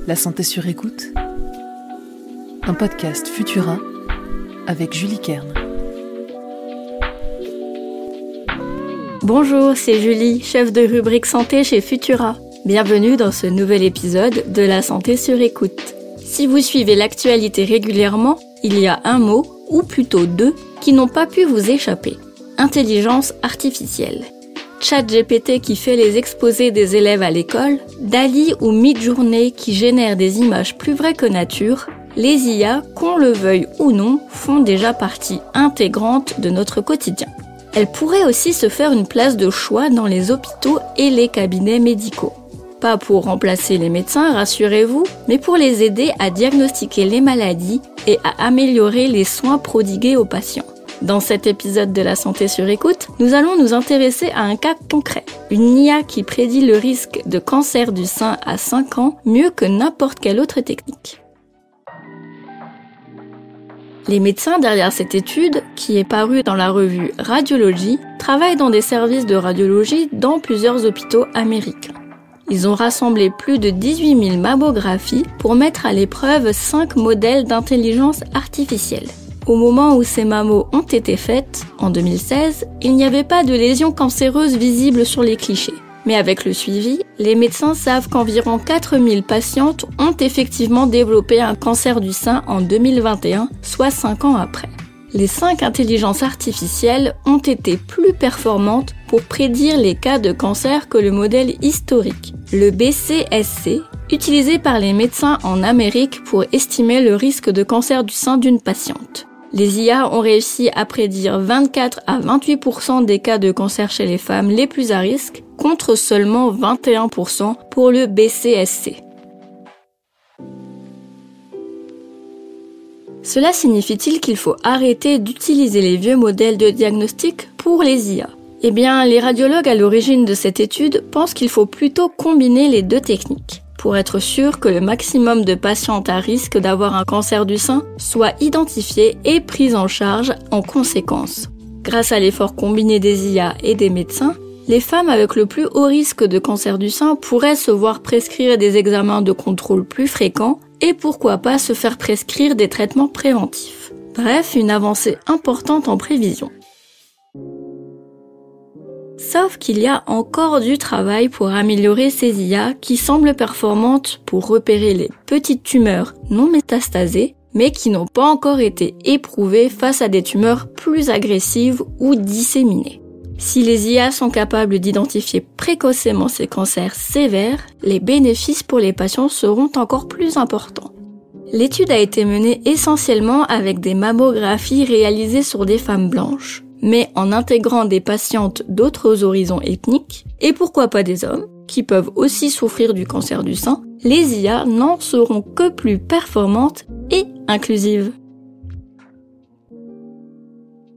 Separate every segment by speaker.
Speaker 1: La santé sur écoute, un podcast Futura avec Julie Kern.
Speaker 2: Bonjour, c'est Julie, chef de rubrique santé chez Futura. Bienvenue dans ce nouvel épisode de La santé sur écoute. Si vous suivez l'actualité régulièrement, il y a un mot, ou plutôt deux, qui n'ont pas pu vous échapper. Intelligence artificielle. ChatGPT qui fait les exposés des élèves à l'école, DALL-E ou Midjourney qui génèrent des images plus vraies que nature, les IA, qu'on le veuille ou non, font déjà partie intégrante de notre quotidien. Elles pourraient aussi se faire une place de choix dans les hôpitaux et les cabinets médicaux. Pas pour remplacer les médecins, rassurez-vous, mais pour les aider à diagnostiquer les maladies et à améliorer les soins prodigués aux patients. Dans cet épisode de La santé sur écoute, nous allons nous intéresser à un cas concret. Une IA qui prédit le risque de cancer du sein à 5 ans mieux que n'importe quelle autre technique. Les médecins derrière cette étude, qui est parue dans la revue Radiology, travaillent dans des services de radiologie dans plusieurs hôpitaux américains. Ils ont rassemblé plus de 18 000 mammographies pour mettre à l'épreuve 5 modèles d'intelligence artificielle. Au moment où ces mammos ont été faites, en 2016, il n'y avait pas de lésions cancéreuses visibles sur les clichés. Mais avec le suivi, les médecins savent qu'environ 4000 patientes ont effectivement développé un cancer du sein en 2021, soit 5 ans après. Les 5 intelligences artificielles ont été plus performantes pour prédire les cas de cancer que le modèle historique, le BCSC, utilisé par les médecins en Amérique pour estimer le risque de cancer du sein d'une patiente. Les IA ont réussi à prédire 24 à 28% des cas de cancer chez les femmes les plus à risque, contre seulement 21% pour le BCSC. Cela signifie-t-il qu'il faut arrêter d'utiliser les vieux modèles de diagnostic pour les IA ? Eh bien, les radiologues à l'origine de cette étude pensent qu'il faut plutôt combiner les deux techniques, pour être sûr que le maximum de patientes à risque d'avoir un cancer du sein soit identifié et pris en charge en conséquence. Grâce à l'effort combiné des IA et des médecins, les femmes avec le plus haut risque de cancer du sein pourraient se voir prescrire des examens de contrôle plus fréquents et pourquoi pas se faire prescrire des traitements préventifs. Bref, une avancée importante en prévision. Sauf qu'il y a encore du travail pour améliorer ces IA qui semblent performantes pour repérer les petites tumeurs non métastasées, mais qui n'ont pas encore été éprouvées face à des tumeurs plus agressives ou disséminées. Si les IA sont capables d'identifier précocement ces cancers sévères, les bénéfices pour les patients seront encore plus importants. L'étude a été menée essentiellement avec des mammographies réalisées sur des femmes blanches, mais en intégrant des patientes d'autres horizons ethniques, et pourquoi pas des hommes, qui peuvent aussi souffrir du cancer du sein, les IA n'en seront que plus performantes et inclusives.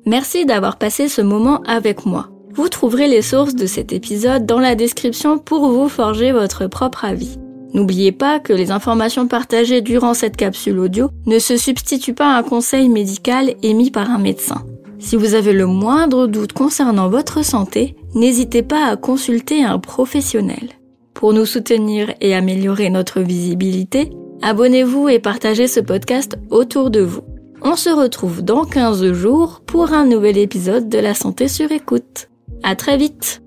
Speaker 2: Merci d'avoir passé ce moment avec moi. Vous trouverez les sources de cet épisode dans la description pour vous forger votre propre avis. N'oubliez pas que les informations partagées durant cette capsule audio ne se substituent pas à un conseil médical émis par un médecin. Si vous avez le moindre doute concernant votre santé, n'hésitez pas à consulter un professionnel. Pour nous soutenir et améliorer notre visibilité, abonnez-vous et partagez ce podcast autour de vous. On se retrouve dans 15 jours pour un nouvel épisode de La santé sur écoute. À très vite!